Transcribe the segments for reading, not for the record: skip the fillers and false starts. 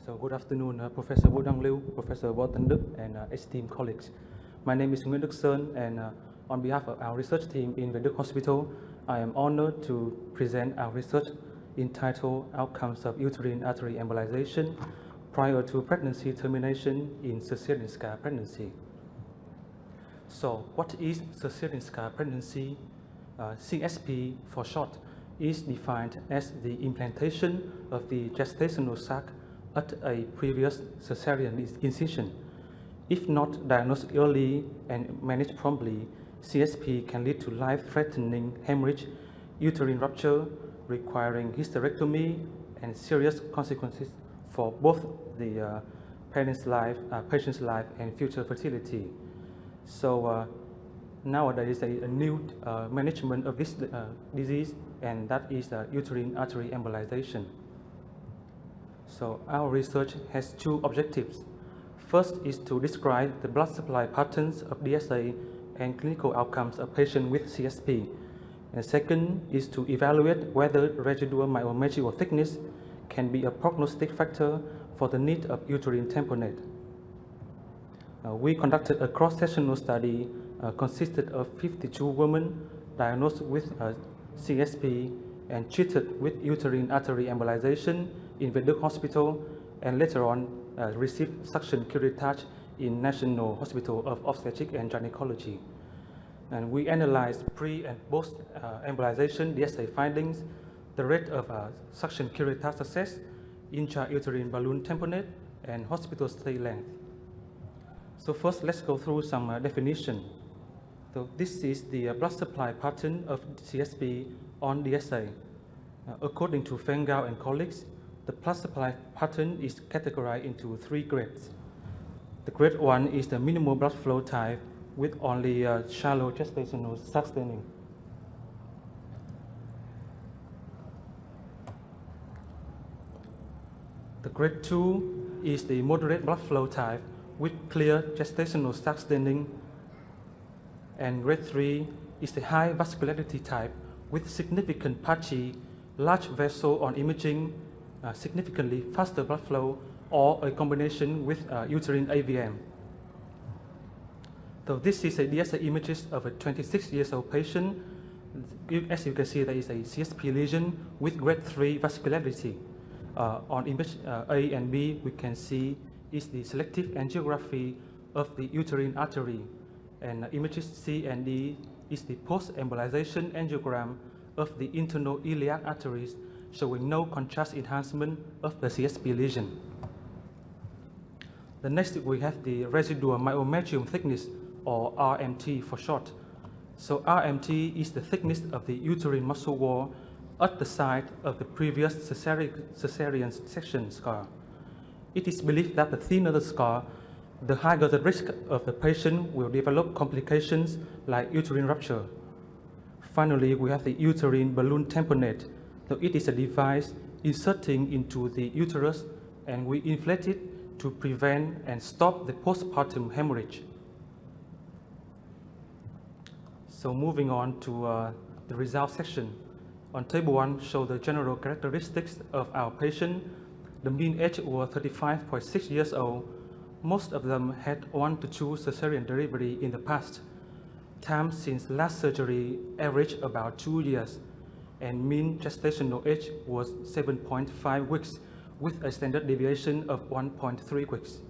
So good afternoon, Professor Vũ Đăng Lưu, Professor Võ Tấn Đức, and esteemed colleagues. My name is Nguyễn Đức Sơn, and on behalf of our research team in Việt Đức Hospital, I am honored to present our research entitled Outcomes of Uterine Artery Embolization Prior to Pregnancy Termination in Cesarean Scar Pregnancy. So, what is cesarean scar pregnancy? CSP for short is defined as the implantation of the gestational sac at a previous cesarean incision. If not diagnosed early and managed promptly, CSP can lead to life-threatening hemorrhage, uterine rupture, requiring hysterectomy, and serious consequences for both the patient's life and future fertility. So nowadays there is a new management of this disease, and that is uterine artery embolization. So our research has two objectives. First is to describe the blood supply patterns of DSA and clinical outcomes of patients with CSP. And second is to evaluate whether residual myometrial thickness can be a prognostic factor for the need of uterine tamponade. We conducted a cross-sectional study consisted of 52 women diagnosed with CSP and treated with uterine artery embolization in Việt Đức Hospital, and later on received suction curettage in National Hospital of Obstetrics and Gynecology. And we analyzed pre and post embolization DSA findings, the rate of suction curettage success, intrauterine balloon tamponade, and hospital stay length. So first, let's go through some definition. So this is the blood supply pattern of CSP on DSA. According to Fengao and colleagues, the blood supply pattern is categorized into three grades. The grade 1 is the minimal blood flow type with only shallow gestational sac staining. The grade 2 is the moderate blood flow type with clear gestational sac staining. And grade 3 is the high vascularity type with significant patchy, large vessel on imaging, significantly faster blood flow, or a combination with uterine AVM. So this is a DSA images of a 26-year-old patient. As you can see, there is a CSP lesion with grade 3 vascularity. On image A and B, we can see is the selective angiography of the uterine artery. And images C and D is the post-embolization angiogram of the internal iliac arteries, showing no contrast enhancement of the CSP lesion. The next, we have the residual myometrium thickness, or RMT for short. So RMT is the thickness of the uterine muscle wall at the site of the previous cesarean section scar. It is believed that the thinner the scar, the higher the risk of the patient will develop complications like uterine rupture. Finally, we have the uterine balloon tamponade. So it is a device inserting into the uterus, and we inflate it to prevent and stop the postpartum hemorrhage. So moving on to the result section. On table 1 show the general characteristics of our patient. The mean age was 35.6 years old. Most of them had 1 to 2 cesarean delivery in the past. Time since last surgery averaged about 2 years, and mean gestational age was 7.5 weeks with a standard deviation of 1.3 weeks.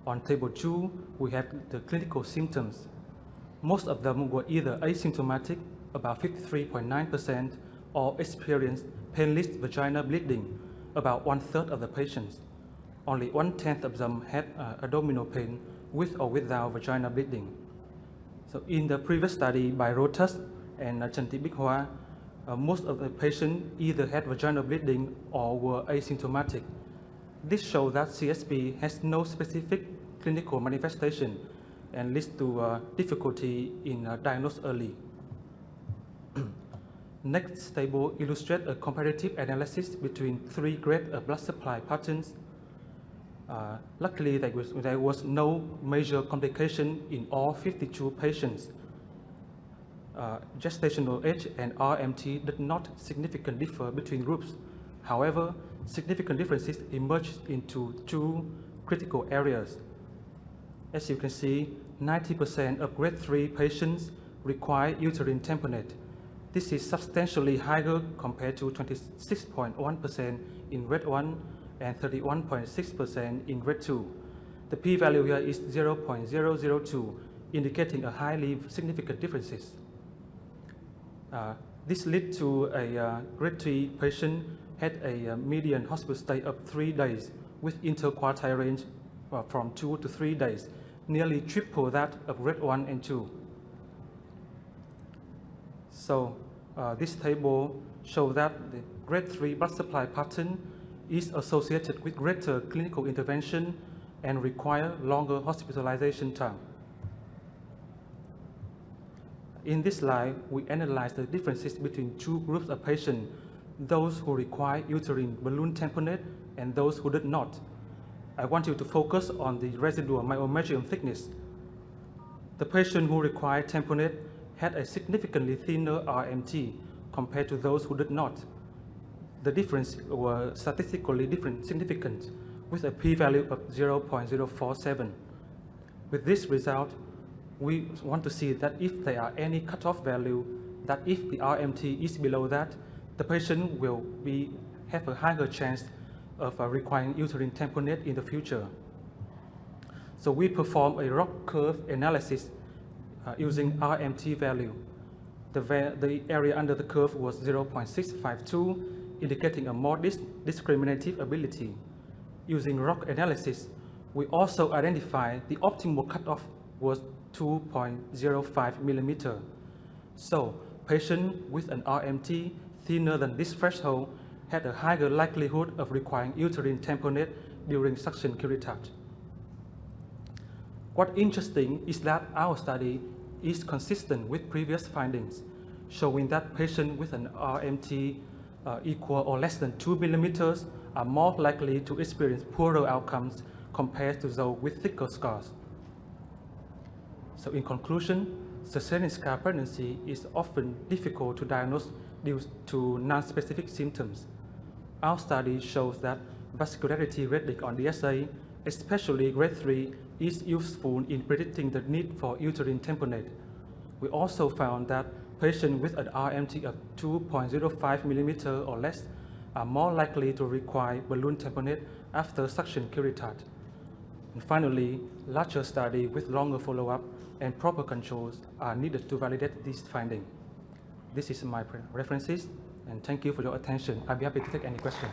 On table 2, we have the clinical symptoms. Most of them were either asymptomatic, about 53.9%, or experienced painless vaginal bleeding, about 1/3 of the patients. Only 1/10 of them had abdominal pain with or without vaginal bleeding. So in the previous study by Rotas and chẩn, most of the patients either had vaginal bleeding or were asymptomatic. This shows that CSP has no specific clinical manifestation and leads to difficulty in diagnosis early. Next table illustrates a comparative analysis between 3 grades of blood supply patterns. Luckily, there was no major complication in all 52 patients. Gestational age and RMT did not significantly differ between groups. However, significant differences emerged into two critical areas. As you can see, 90% of grade 3 patients require uterine tamponade. This is substantially higher compared to 26.1% in grade 1 and 31.6% in grade 2. The p-value here is 0.002, indicating a highly significant differences. This led to a grade 3 patient had a median hospital stay of 3 days with interquartile range from 2 to 3 days, nearly triple that of grade 1 and 2. So this table shows that the grade 3 blood supply pattern is associated with greater clinical intervention and require longer hospitalization time. In this slide, we analyze the differences between two groups of patients, those who require uterine balloon tamponade and those who did not. I want you to focus on the residual myometrium thickness. The patient who required tamponade had a significantly thinner RMT compared to those who did not. The difference were statistically significant with a p-value of 0.047. With this result, we want to see that if there are any cutoff value, that if the RMT is below that, the patient will have a higher chance of requiring uterine tamponade in the future. So we perform a ROC curve analysis using RMT value. The area under the curve was 0.652, indicating a more discriminative ability. Using ROC analysis, we also identified the optimal cutoff was 2.05 millimeter. So patients with an RMT thinner than this threshold had a higher likelihood of requiring uterine tamponade during suction curettage. What's interesting is that our study is consistent with previous findings, showing that patients with an RMT equal or less than 2 millimeters are more likely to experience poorer outcomes compared to those with thicker scars. So in conclusion, cesarean scar pregnancy is often difficult to diagnose due to non-specific symptoms. Our study shows that vascularity rating on DSA, especially grade 3, is useful in predicting the need for uterine tamponade. We also found that patients with an RMT of 2.05 millimeter or less are more likely to require balloon tamponade after suction curettage. And finally, larger study with longer follow-up and proper controls are needed to validate this finding. This is my references, and thank you for your attention. I'll be happy to take any questions.